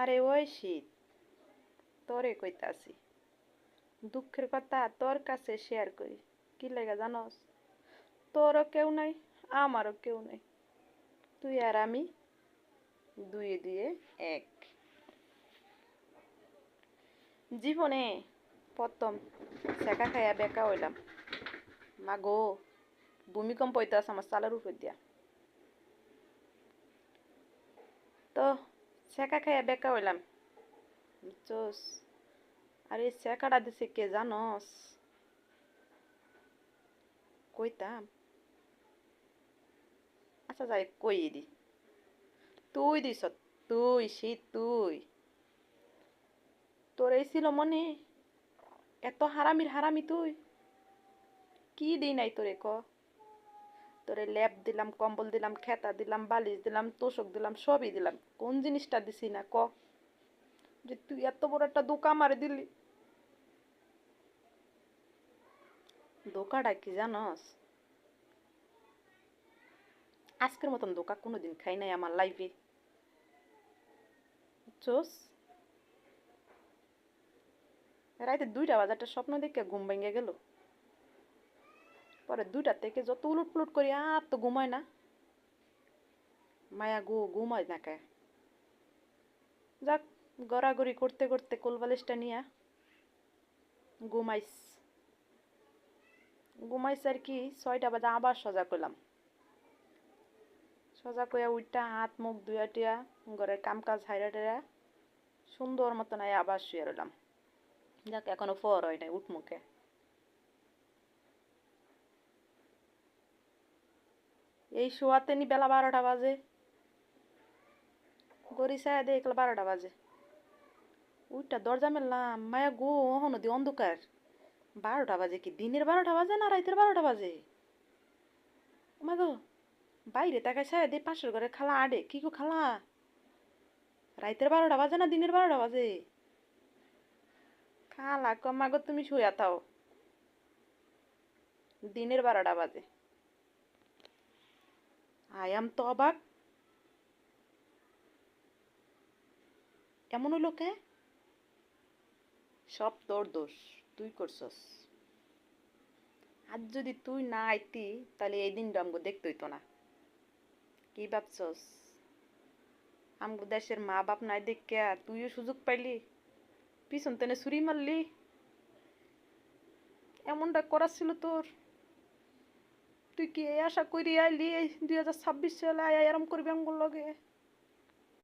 আরে ওই শীত, তোরে কইতাছি। দুঃখের কথা তোর কাছে শেয়ার করি। কি লেগে জানোস? তোরও কেউ নাই, আমারও কেউ নাই। তুই আর আমি, দুয়ে দুয়ে এক। জীবনে প্রথম ছেঁকা খাইয়া বেকা হইলাম। মা গো, ভূমিকম্প হইতাছে আমার চালের উপর দিয়া। তো ছেঁকা খাইয়া বেকা হইলাম, বুঝছস? আর এই ছেঁকাটা দিছে কে জানস? কইতাম, আচ্ছা যাই কই দি। তুই দিস, তুই শীত তুই। তোর এই ছিল মনে? এত হারামির হারামি তুই। কি দিই নাই তোরে ক? তোরে ল্যাপ দিলাম, কম্বল দিলাম, খেতা দিলাম, বালিশ দিলাম, তোষক দিলাম, সবই দিলাম। কোন জিনিসটা দিছি না ক? যে তুই এত বড় একটা ধোঁকা মারে দিলি। ধোঁকাটা কি জানস? আজকের মতন ধোঁকা কোনোদিন খাই নাই আমার লাইফে। বুঝছস? রাইতে 2টা বাজে একটা স্বপ্ন দেখে ঘুম ভেঙে গেল। পরে 2টা থেকে যত উলট পুলট করি আর তো ঘুমায় না। মায়া গো, ঘুমায় না কে? যাক, গড়াগড়ি করতে করতে কোলবালিশটা নিয়া ঘুমাইস। ঘুমাইস আর কি, 6টা বাজে আবার সজাগ হইলাম। সজাগ হইয়া উইঠা হাত মুখ ধুয়া টুয়া ঘরের কাম কাজ হাইরা টাইরা সুন্দর মতন আবার শুয়ে রইলাম। যাক, এখনো ফর হয় নাই, উঠমুখে। এই শোয়াতে নি বেলা 12টা বাজে। গড়ি চায় দেখলে 12টা বাজে। উইটা দরজা মেললাম, মায়া গো, অহনো দি অন্ধকার। 12টা বাজে কি দিনের 12টা বাজে না রাইতের 12টা বাজে? মা গো, বাইরে তাকায় চায় দে পাশের ঘরে খালা আডে। কি গো খালা, রাইতের 12টা বাজে না দিনের 12টা বাজে? খালা ক, মা গো তুমি শুয়া থাও, দিনের 12টা বাজে। আয়াম তো অবাক, এমন হইলো কে? সব তোর দোষ, তুই করছস। আজ যদি তুই না আইতি তাহলে এই দিনটা আমগো দেখতে হইতো না। কি ভাবছস? আমগো দেশের মা বাপ নাই দেখিয়া তুইও সুযোগ পাইলি, পিছন তেনে ছুরি মারলি। এমনটা করার ছিল তোর? তুই কি এই আশা করি আইলি এই 2026 সালে আয়া এরম করবি আমগুর লগে?